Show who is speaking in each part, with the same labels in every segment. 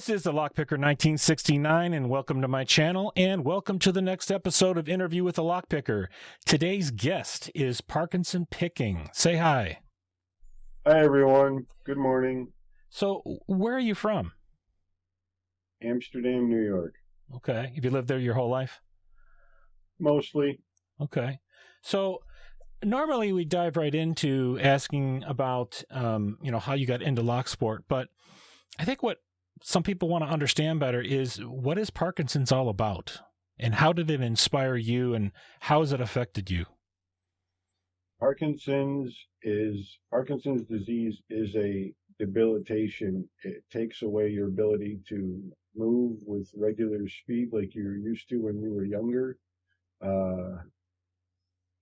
Speaker 1: This is the Lockpicker 1969, and welcome to my channel, and welcome to the next episode of Interview with the Lockpicker. Today's guest is ParkinsonPicking. Say hi.
Speaker 2: Hi, everyone. Good morning.
Speaker 1: So, where are you from?
Speaker 2: Amsterdam, New York.
Speaker 1: Okay. Have you lived there your whole life?
Speaker 2: Mostly.
Speaker 1: Okay. So, normally we dive right into asking about, how you got into locksport, but I think what some people want to understand better is what is Parkinson's all about, and how did it inspire you, and how has it affected you?
Speaker 2: Parkinson's disease is a debilitation. It takes away your ability to move with regular speed like you were used to when you were younger.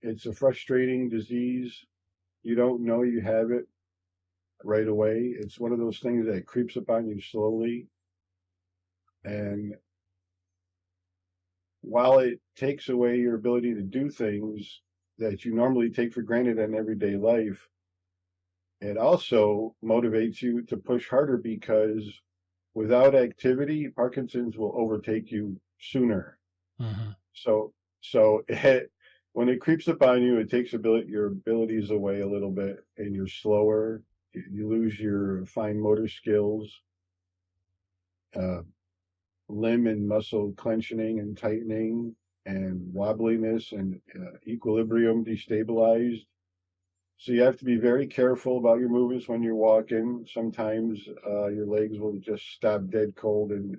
Speaker 2: It's a frustrating disease. You don't know you have it right away. It's one of those things that creeps up on you slowly. And while it takes away your ability to do things that you normally take for granted in everyday life, it also motivates you to push harder, because without activity, Parkinson's will overtake you sooner.
Speaker 1: Mm-hmm.
Speaker 2: So when it creeps up on you, it takes your abilities away a little bit, and you're slower. You lose your fine motor skills, limb and muscle clenching and tightening, and wobbliness and equilibrium destabilized. So you have to be very careful about your movements when you're walking. Sometimes your legs will just stop dead cold, and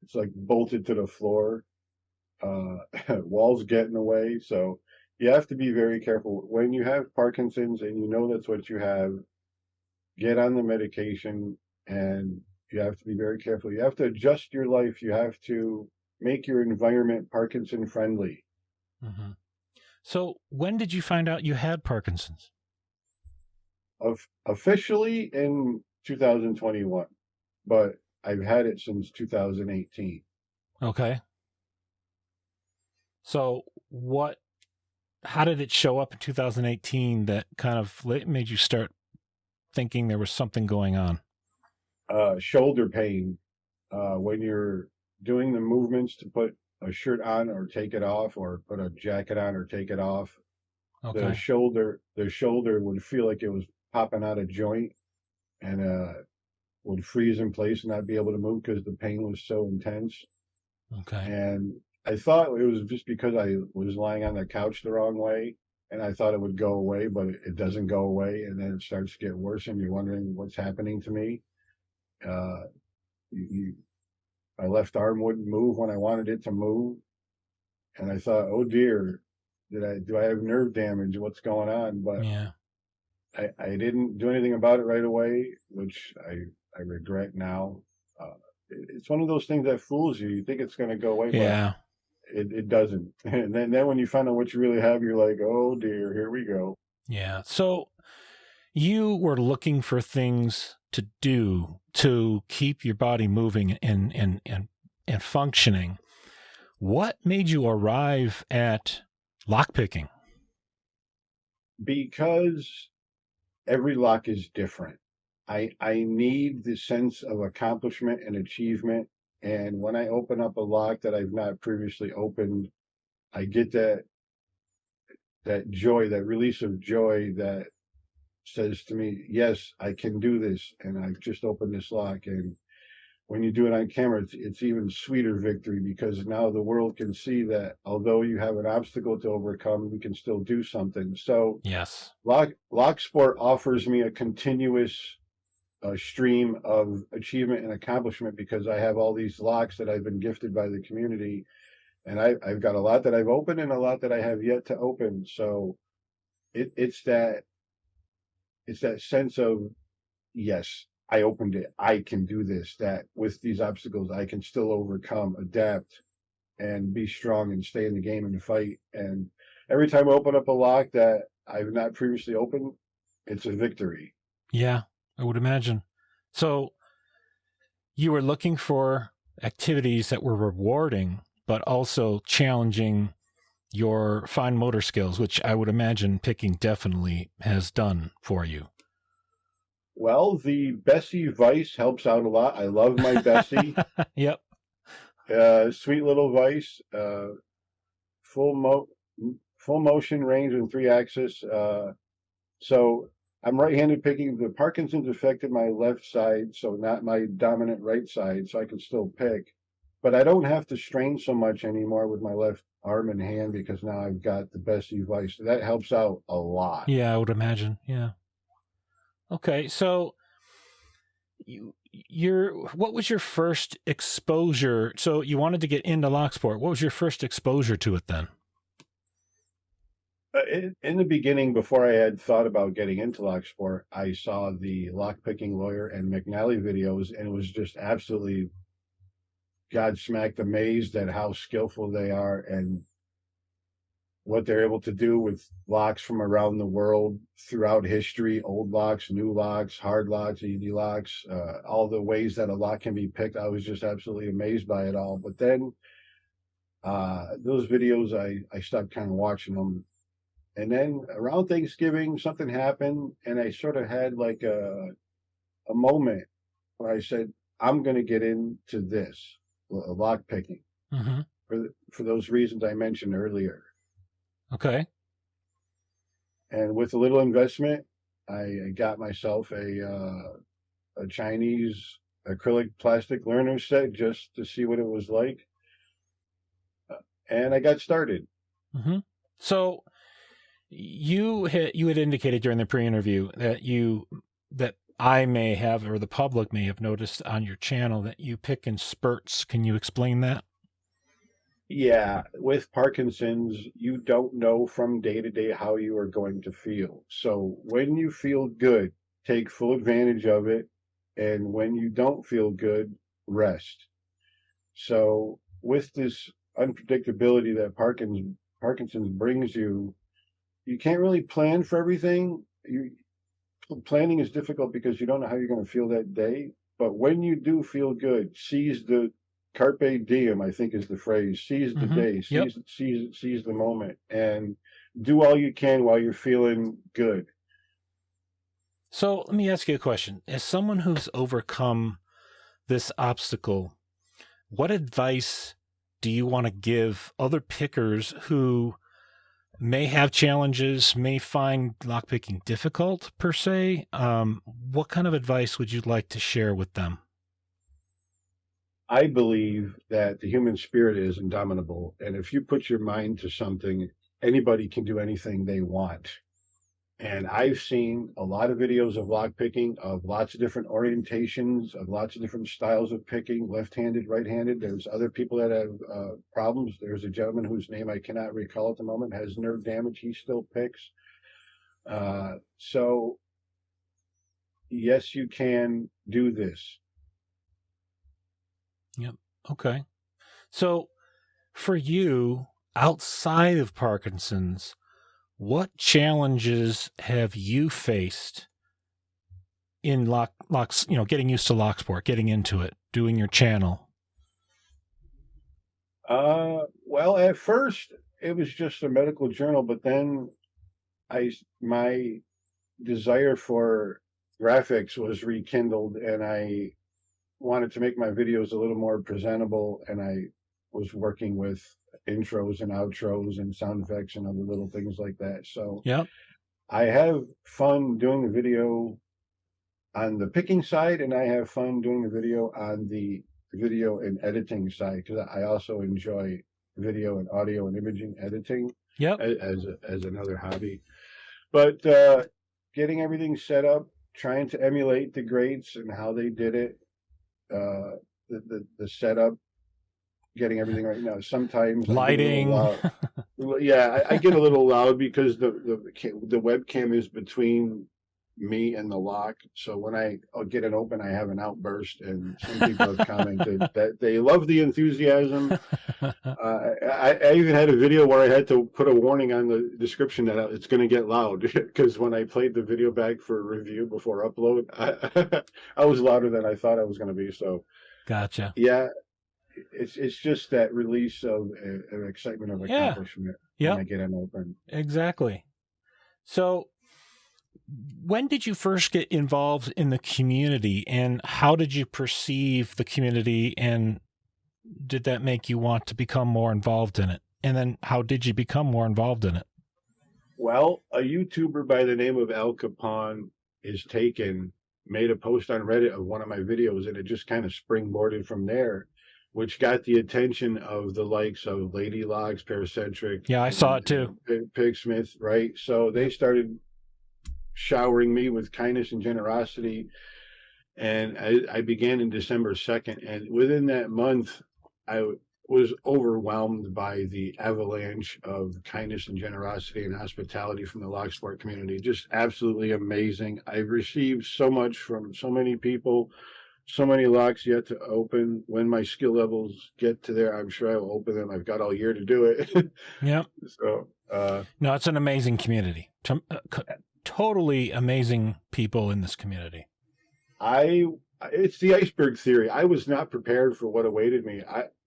Speaker 2: it's like bolted to the floor. Walls get in the way. So you have to be very careful. When you have Parkinson's and you know that's what you have, get on the medication, and you have to be very careful. You have to adjust your life. You have to make your environment Parkinson friendly.
Speaker 1: Mm-hmm. So when did you find out you had Parkinson's?
Speaker 2: Officially in 2021, but I've had it since 2018.
Speaker 1: Okay. So how did it show up in 2018 that kind of made you start thinking there was something going on?
Speaker 2: Shoulder pain. When you're doing the movements to put a shirt on or take it off, or put a jacket on or take it off,
Speaker 1: Okay.
Speaker 2: the shoulder would feel like it was popping out of joint, and would freeze in place and not be able to move because the pain was so intense.
Speaker 1: Okay.
Speaker 2: And I thought it was just because I was lying on the couch the wrong way, and I thought it would go away, but it doesn't go away, and then it starts to get worse, and you're wondering what's happening to me. My left arm wouldn't move when I wanted it to move, and I thought, oh dear, do I have nerve damage? What's going on? But
Speaker 1: yeah,
Speaker 2: I didn't do anything about it right away, which I regret now. It's one of those things that fools you. You think it's going to go away,
Speaker 1: yeah,
Speaker 2: but it doesn't. And then when you find out what you really have, you're like, oh dear, here we go.
Speaker 1: yeah. So you were looking for things to do to keep your body moving and functioning. What made you arrive at lockpicking?
Speaker 2: Because every lock is different. I need the sense of accomplishment and achievement. And when I open up a lock that I've not previously opened, I get that joy, that release of joy that says to me, yes, I can do this. And I've just opened this lock. And when you do it on camera, it's even sweeter victory, because now the world can see that although you have an obstacle to overcome, you can still do something. So
Speaker 1: Yes,
Speaker 2: locksport offers me a continuous stream of achievement and accomplishment, because I have all these locks that I've been gifted by the community, and I've got a lot that I've opened and a lot that I have yet to open. So it's that sense of, yes, I opened it, I can do this, that with these obstacles I can still overcome, adapt, and be strong and stay in the game and fight. And every time I open up a lock that I've not previously opened, it's a victory.
Speaker 1: yeah, I would imagine. So you were looking for activities that were rewarding, but also challenging your fine motor skills, which I would imagine picking definitely has done for you.
Speaker 2: Well, the Bessie Vice helps out a lot. I love my Bessie.
Speaker 1: Yep.
Speaker 2: Sweet little Vice. Full mo full motion range and 3 axis. So I'm right-handed picking. The Parkinson's affected my left side, so not my dominant right side, so I can still pick. But I don't have to strain so much anymore with my left arm and hand because now I've got the Bessie Vice. So that helps out a lot.
Speaker 1: Yeah, I would imagine. Yeah. Okay, so what was your first exposure? So you wanted to get into locksport. What was your first exposure to it then?
Speaker 2: In the beginning, before I had thought about getting into locksport, I saw the lockpicking lawyer and McNally videos, and it was just absolutely godsmacked amazed at how skillful they are and what they're able to do with locks from around the world throughout history, old locks, new locks, hard locks, easy locks, all the ways that a lock can be picked. I was just absolutely amazed by it all. But then those videos, I stopped kind of watching them. And then around Thanksgiving, something happened, and I sort of had like a moment where I said, I'm going to get into this, lock picking,
Speaker 1: Mm-hmm.
Speaker 2: for those reasons I mentioned earlier.
Speaker 1: Okay.
Speaker 2: And with a little investment, I got myself a Chinese acrylic plastic learner set just to see what it was like, and I got started.
Speaker 1: Mm-hmm. So you had indicated during the pre-interview that I may have, or the public may have noticed on your channel, that you pick in spurts. Can you explain that?
Speaker 2: Yeah, with Parkinson's, you don't know from day to day how you are going to feel. So when you feel good, take full advantage of it. And when you don't feel good, rest. So with this unpredictability that Parkinson's brings you, you can't really plan for everything. Planning is difficult because you don't know how you're going to feel that day. But when you do feel good, seize the carpe diem, I think is the phrase. Seize the day,
Speaker 1: Yep.
Speaker 2: seize the moment, and do all you can while you're feeling good.
Speaker 1: So let me ask you a question. As someone who's overcome this obstacle, what advice do you want to give other pickers who may have challenges, may find lockpicking difficult per se? What kind of advice would you like to share with them?
Speaker 2: I believe that the human spirit is indomitable, and if you put your mind to something, anybody can do anything they want. And I've seen a lot of videos of lock picking, of lots of different orientations, of lots of different styles of picking, left-handed, right-handed. There's other people that have problems. There's a gentleman whose name I cannot recall at the moment, has nerve damage. He still picks. So yes, you can do this.
Speaker 1: Yep. Okay. So for you, outside of Parkinson's, what challenges have you faced in locks, getting used to locksport, getting into it, doing your channel?
Speaker 2: Well, at first it was just a medical journal, but then my desire for graphics was rekindled, and I wanted to make my videos a little more presentable, and I was working with intros and outros and sound effects and other little things like that. So
Speaker 1: Yep.
Speaker 2: I have fun doing the video on the picking side, and I have fun doing the video on the video and editing side, because I also enjoy video and audio and imaging editing
Speaker 1: Yep.
Speaker 2: as another hobby. But getting everything set up, trying to emulate the greats and how they did it, the setup, getting everything right now. Sometimes
Speaker 1: Lighting.
Speaker 2: I get a little loud. Yeah, I get a little loud because the webcam is between me and the lock. So when I'll get it open, I have an outburst, and some people have commented that they love the enthusiasm. I even had a video where I had to put a warning on the description that it's going to get loud, because when I played the video back for review before upload, I was louder than I thought I was going to be. So
Speaker 1: Gotcha.
Speaker 2: yeah, it's just that release of an excitement of accomplishment when I get them open.
Speaker 1: Exactly. So when did you first get involved in the community, and how did you perceive the community, and did that make you want to become more involved in it? And then how did you become more involved in it?
Speaker 2: Well, a YouTuber by the name of Al Capone made a post on Reddit of one of my videos, and it just kind of springboarded from there, which got the attention of the likes of Lady Logs, Paracentric.
Speaker 1: Yeah, I saw it too.
Speaker 2: Pigsmith, right? So they started showering me with kindness and generosity. And I began in December 2nd. And within that month, I was overwhelmed by the avalanche of kindness and generosity and hospitality from the locksport community. Just absolutely amazing. I've received so much from so many people, so many locks yet to open. When my skill levels get to there, I'm sure I will open them. I've got all year to do it.
Speaker 1: Yeah.
Speaker 2: So,
Speaker 1: no, it's an amazing community. Totally amazing people in this community.
Speaker 2: It's the iceberg theory. I was not prepared for what awaited me.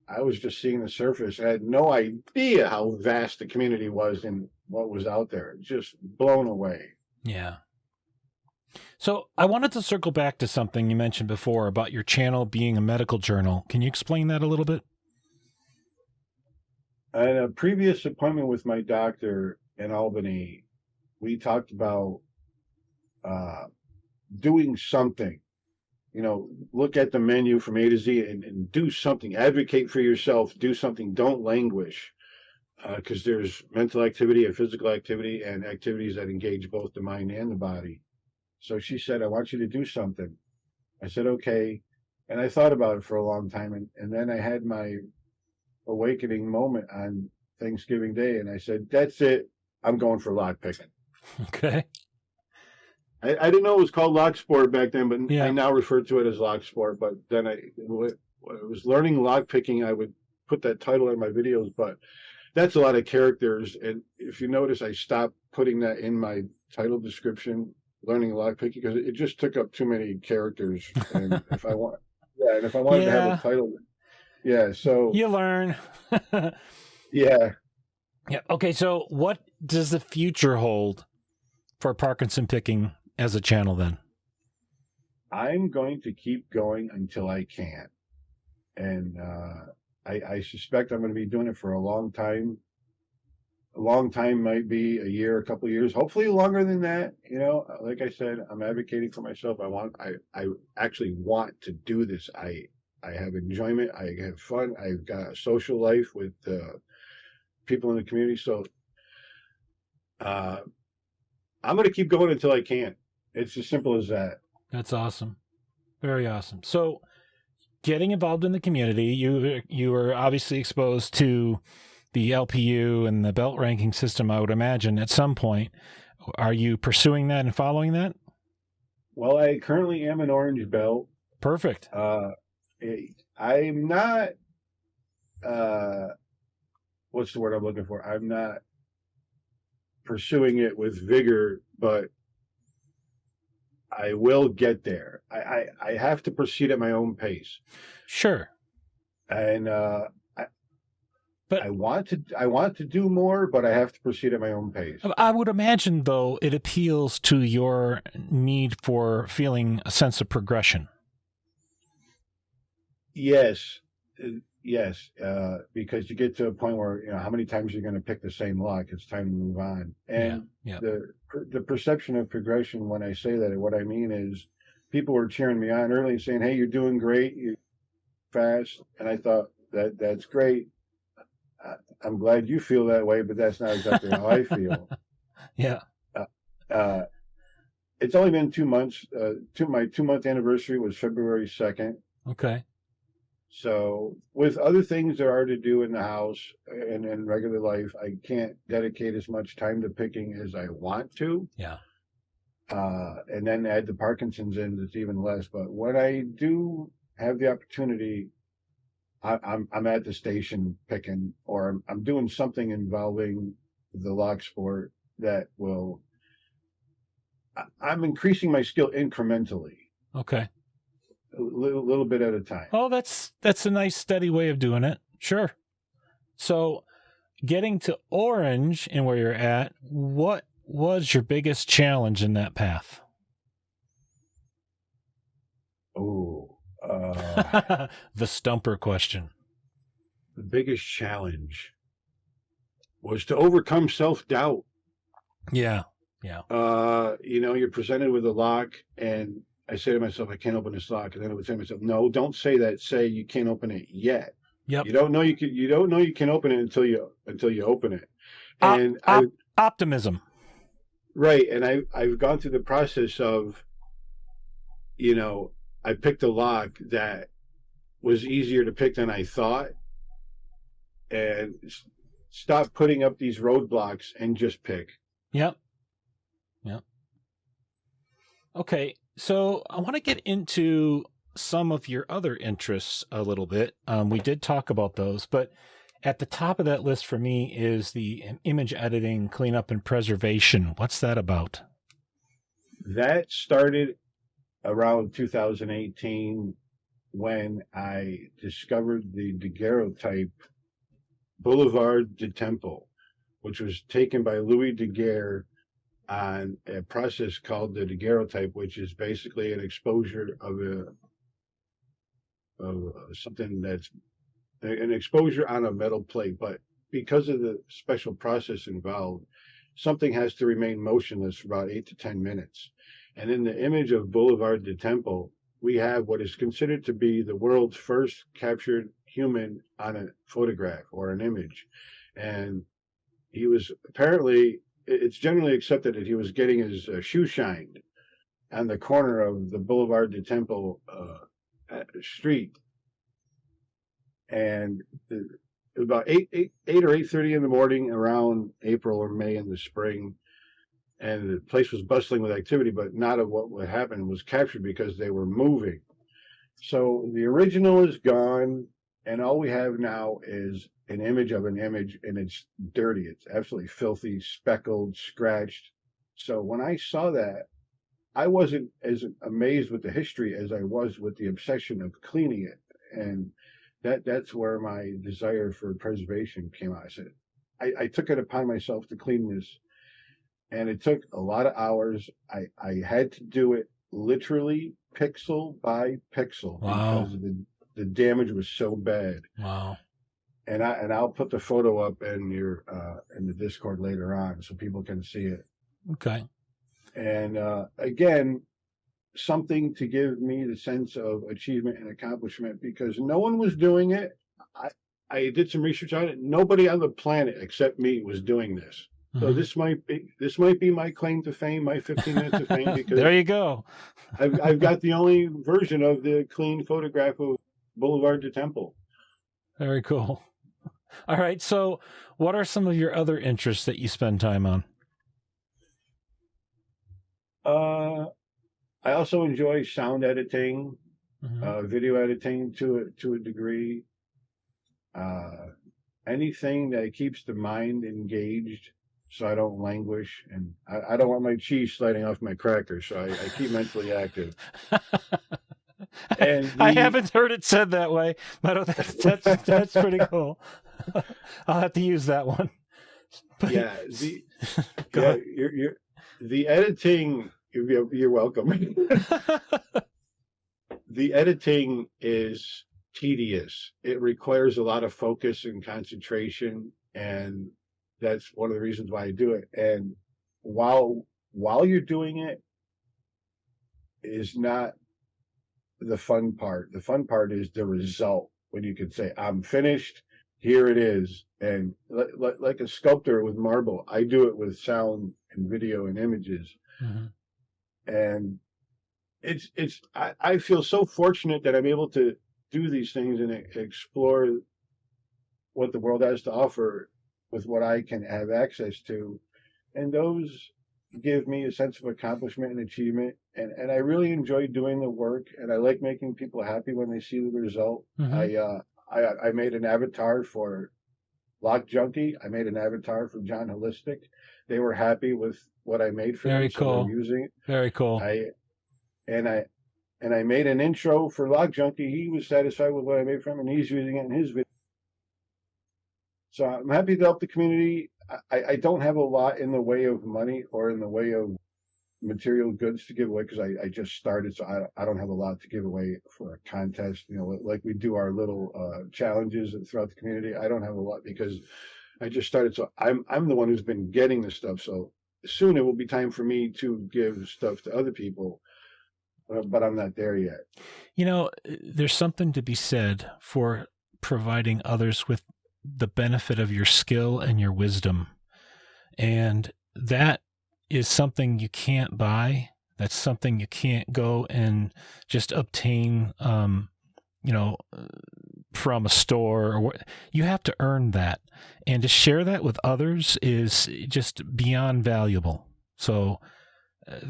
Speaker 2: I was just seeing the surface. I had no idea how vast the community was and what was out there. Just blown away.
Speaker 1: Yeah. So I wanted to circle back to something you mentioned before about your channel being a medical journal. Can you explain that a little bit?
Speaker 2: At a previous appointment with my doctor in Albany, we talked about doing something. Look at the menu from A to Z and do something. Advocate for yourself. Do something. Don't languish, because there's mental activity and physical activity and activities that engage both the mind and the body. So she said, I want you to do something. I said, okay. And I thought about it for a long time. And then I had my awakening moment on Thanksgiving Day. And I said, that's it. I'm going for lock picking.
Speaker 1: Okay.
Speaker 2: I didn't know it was called locksport back then, but
Speaker 1: yeah.
Speaker 2: I now refer to it as locksport. But then when I was learning lock picking, I would put that title in my videos. But that's a lot of characters. And if you notice, I stopped putting that in my title description, learning lock picking, because it just took up too many characters. And if I wanted to have a title, so
Speaker 1: you learn.
Speaker 2: Yeah.
Speaker 1: Okay. So what does the future hold for Parkinson Picking as a channel then?
Speaker 2: I'm going to keep going until I can. And I suspect I'm going to be doing it for a long time. A long time might be a year, a couple of years, hopefully longer than that. Like I said, I'm advocating for myself. I actually want to do this. I have enjoyment. I have fun. I've got a social life with people in the community. So I'm going to keep going until I can. It's as simple as that.
Speaker 1: That's awesome. Very awesome. So getting involved in the community, you were obviously exposed to the LPU and the belt ranking system, I would imagine, at some point. Are you pursuing that and following that?
Speaker 2: Well, I currently am an orange belt.
Speaker 1: Perfect.
Speaker 2: I'm not, what's the word I'm looking for? I'm not pursuing it with vigor, but I will get there. I have to proceed at my own pace.
Speaker 1: Sure.
Speaker 2: And I want to do more, but I have to proceed at my own pace.
Speaker 1: I would imagine, though, it appeals to your need for feeling a sense of progression.
Speaker 2: Yes, because you get to a point where how many times you're going to pick the same lock. It's time to move on. And the perception of progression, when I say that, what I mean is people were cheering me on early and saying, "Hey, you're doing great, you're fast," and I thought that's great. I'm glad you feel that way, but that's not exactly how I feel.
Speaker 1: Yeah.
Speaker 2: It's only been 2 months. My 2-month anniversary was February 2nd.
Speaker 1: Okay.
Speaker 2: So with other things there are to do in the house and in regular life, I can't dedicate as much time to picking as I want to.
Speaker 1: Yeah.
Speaker 2: And then add the Parkinson's in, it's even less. But when I do have the opportunity, I'm at the station picking, or I'm doing something involving the lock sport that will. I'm increasing my skill incrementally.
Speaker 1: Okay.
Speaker 2: A little bit at a time.
Speaker 1: Oh, that's a nice steady way of doing it. Sure. So, getting to orange and where you're at, what was your biggest challenge in that path?
Speaker 2: Oh,
Speaker 1: The stumper question.
Speaker 2: the biggest challenge was to overcome self-doubt.
Speaker 1: Yeah.
Speaker 2: You're presented with a lock, and I say to myself, I can't open this lock, and then I would say to myself, no, don't say that. Say you can't open it yet.
Speaker 1: Yep.
Speaker 2: You don't know you can open it until you open it.
Speaker 1: Op-
Speaker 2: And
Speaker 1: optimism.
Speaker 2: right, and I've gone through the process of, I picked a lock that was easier to pick than I thought, and stop putting up these roadblocks and just pick.
Speaker 1: Yep. Okay, so I want to get into some of your other interests a little bit. We did talk about those, but at the top of that list for me is the image editing, cleanup, and preservation. What's that about?
Speaker 2: That started around 2018 when I discovered the daguerreotype Boulevard de Temple, which was taken by Louis Daguerre on a process called the daguerreotype, which is basically an exposure of something that's an exposure on a metal plate. But because of the special process involved, something has to remain motionless for about 8 to 10 minutes. And in the image of Boulevard de Temple, we have what is considered to be the world's first captured human on a photograph or an image. And he was apparently, it's generally accepted that he was getting his shoe shined on the corner of the Boulevard de Temple street. And about 8 or 8:30 in the morning around April or May in the spring, and the place was bustling with activity, but not of what would happen was captured because they were moving. So the original is gone, and all we have now is an image of an image, and it's dirty. It's absolutely filthy, speckled, scratched. So when I saw that, I wasn't as amazed with the history as I was with the obsession of cleaning it. And that's where my desire for preservation came out. I said, I took it upon myself to clean this, and it took a lot of hours. I had to do it literally pixel by pixel.
Speaker 1: Wow.
Speaker 2: Because the damage was so bad.
Speaker 1: Wow.
Speaker 2: And I'll put the photo up in the Discord later on so people can see it.
Speaker 1: Okay.
Speaker 2: And again, something to give me the sense of achievement and accomplishment, because no one was doing it. I did some research on it. Nobody on the planet except me was doing this. So this might be my claim to fame, my 15 minutes of fame, because
Speaker 1: there you go.
Speaker 2: I've got the only version of the clean photograph of Boulevard de Temple.
Speaker 1: Very cool. All right. So what are some of your other interests that you spend time on?
Speaker 2: I also enjoy sound editing, video editing to a degree. Anything that keeps the mind engaged so I don't languish, and I don't want my cheese sliding off my crackers, so I keep mentally active. And
Speaker 1: I haven't heard it said that way, but that's pretty cool. I'll have to use that one.
Speaker 2: But yeah, the editing. You're welcome. The editing is tedious. It requires a lot of focus and concentration, and that's one of the reasons why I do it. And while you're doing it is not the fun part. The fun part is the result, when you can say, I'm finished, here it is. And like a sculptor with marble, I do it with sound and video and images. And I feel so fortunate that I'm able to do these things and explore what the world has to offer with what I can have access to. And those give me a sense of accomplishment and achievement. And I really enjoy doing the work, and I like making people happy when they see the result. I made an avatar for Lock Junkie. I made an avatar for John Holistic. They were happy with what I made for them.
Speaker 1: Very cool.
Speaker 2: So they're using it.
Speaker 1: Very cool.
Speaker 2: I made an intro for Lock Junkie. He was satisfied with what I made for him, and he's using it in his video. So I'm happy to help the community. I don't have a lot in the way of money or in the way of material goods to give away because I just started, so I don't have a lot to give away for a contest. You know, like we do our little challenges throughout the community. I don't have a lot because I just started, so I'm the one who's been getting the stuff. So soon it will be time for me to give stuff to other people, but I'm not there yet.
Speaker 1: You know, there's something to be said for providing others with the benefit of your skill and your wisdom. And that is something you can't buy. That's something you can't go and just obtain, you know, from a store, or you have to earn that. And to share that with others is just beyond valuable. So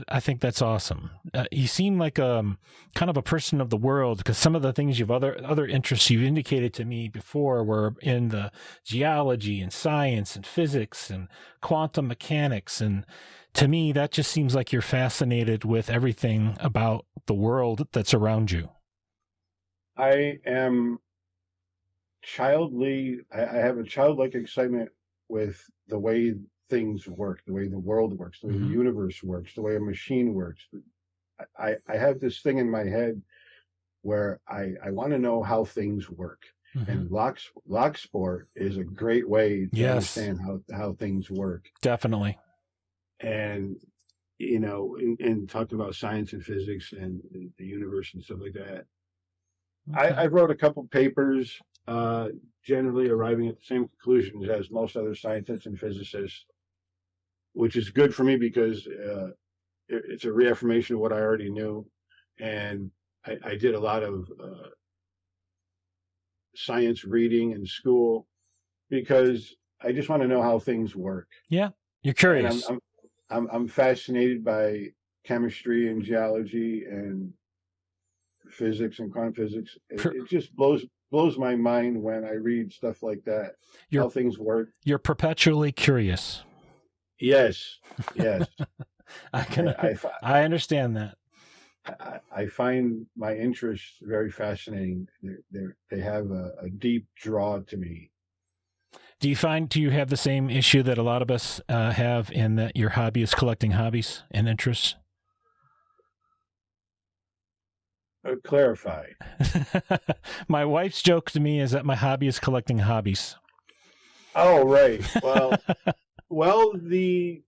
Speaker 1: I think that's awesome. You seem like kind of a person of the world, because some of the things other interests you've indicated to me before were in the geology and science and physics and quantum mechanics. And to me, that just seems like you're fascinated with everything about the world that's around you.
Speaker 2: I am childly. I have a childlike excitement with the way things work, the way the world works, the way the universe works, the way a machine works. I have this thing in my head where I want to know how things work. And locksport is a great way to understand how things work.
Speaker 1: Definitely.
Speaker 2: And, you know, and talking about science and physics and the universe and stuff like that. Okay. I wrote a couple papers, generally arriving at the same conclusions as most other scientists and physicists, which is good for me because it's a reaffirmation of what I already knew. And I did a lot of science reading in school because I just want to know how things work.
Speaker 1: Yeah, you're curious.
Speaker 2: And I'm fascinated by chemistry and geology and physics and quantum physics. It just blows my mind when I read stuff like that. How things work.
Speaker 1: You're perpetually curious.
Speaker 2: Yes.
Speaker 1: I understand that.
Speaker 2: I find my interests very fascinating. They have a deep draw to me.
Speaker 1: Do you have the same issue that a lot of us have, in that your hobby is collecting hobbies and interests?
Speaker 2: Clarify.
Speaker 1: My wife's joke to me is that my hobby is collecting hobbies.
Speaker 2: Oh, right. Well, the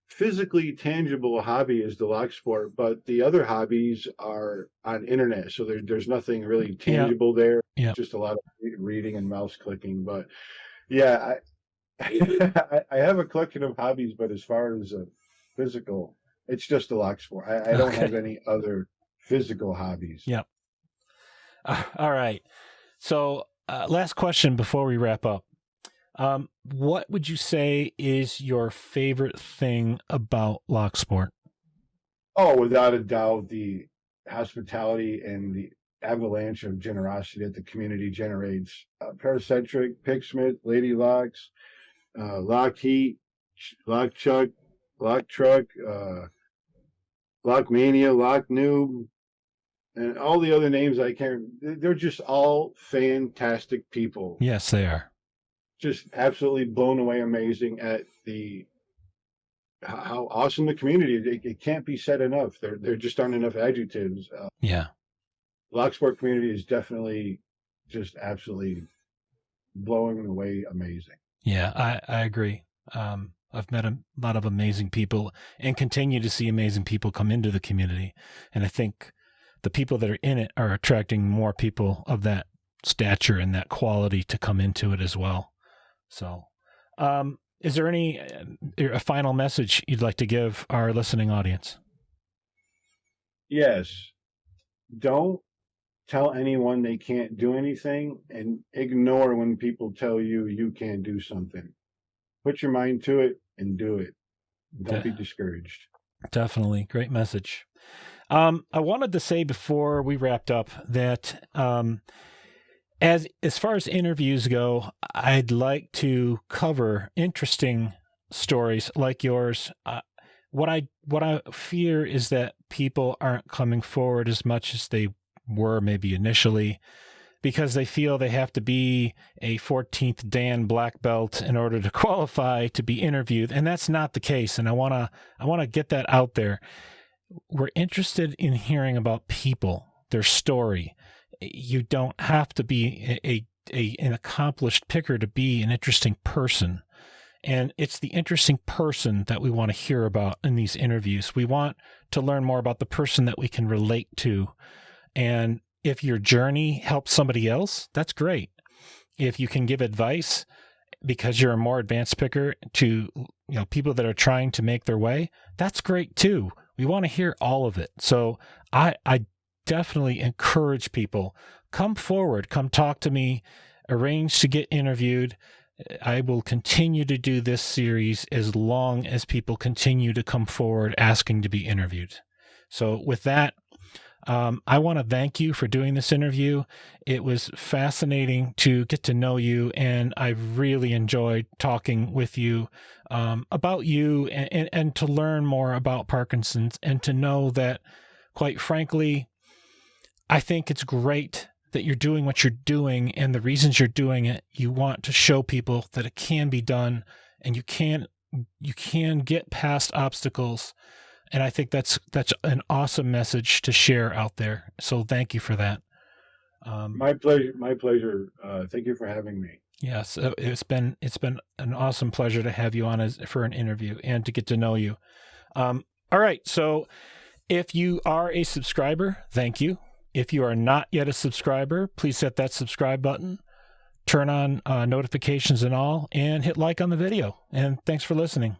Speaker 2: physically tangible hobby is the locksport, but the other hobbies are on internet. So there's nothing really tangible there.
Speaker 1: Yeah.
Speaker 2: Just a lot of reading and mouse clicking. But yeah, I have a collection of hobbies, but as far as physical, it's just the locksport. I don't have any other physical hobbies.
Speaker 1: Yeah. All right. So last question before we wrap up. What would you say is your favorite thing about locksport?
Speaker 2: Oh, without a doubt, the hospitality and the avalanche of generosity that the community generates. Paracentric, Picksmith, Lady Locks, Lockheat, Lock Chuck, Lock Truck, Lockmania, Lock Noob, and all the other names I can't. They're just all fantastic people.
Speaker 1: Yes, they are.
Speaker 2: Just absolutely blown away, amazing at how awesome the community is. It can't be said enough. There just aren't enough adjectives.
Speaker 1: Yeah.
Speaker 2: Locksport community is definitely just absolutely blowing away amazing.
Speaker 1: Yeah, I agree. I've met a lot of amazing people and continue to see amazing people come into the community. And I think the people that are in it are attracting more people of that stature and that quality to come into it as well. So, is there a final message you'd like to give our listening audience?
Speaker 2: Yes. Don't tell anyone they can't do anything, and ignore when people tell you can't do something. Put your mind to it and do it. Don't be discouraged.
Speaker 1: Definitely. Great message. I wanted to say before we wrapped up that as far as interviews go, I'd like to cover interesting stories like yours. What I fear is that people aren't coming forward as much as they were maybe initially. because they feel they have to be a 14th Dan black belt in order to qualify to be interviewed. And that's not the case. And I want to get that out there. We're interested in hearing about people, their story. You don't have to be an accomplished picker to be an interesting person. And it's the interesting person that we want to hear about in these interviews. We want to learn more about the person that we can relate to. And if your journey helps somebody else, that's great. If you can give advice because you're a more advanced picker to people that are trying to make their way, that's great too. We want to hear all of it. So I definitely encourage people, come forward, come talk to me, arrange to get interviewed. I will continue to do this series as long as people continue to come forward asking to be interviewed. So with that, I want to thank you for doing this interview. It was fascinating to get to know you, and I really enjoyed talking with you about you and to learn more about Parkinson's, and to know that, quite frankly, I think it's great that you're doing what you're doing, and the reasons you're doing it, you want to show people that it can be done, and you can get past obstacles. And I think that's an awesome message to share out there. So thank you for that.
Speaker 2: My pleasure. My pleasure. Thank you for having me.
Speaker 1: Yes, it's been an awesome pleasure to have you on for an interview and to get to know you. All right. So if you are a subscriber, thank you. If you are not yet a subscriber, please hit that subscribe button, turn on notifications and all, and hit like on the video. And thanks for listening.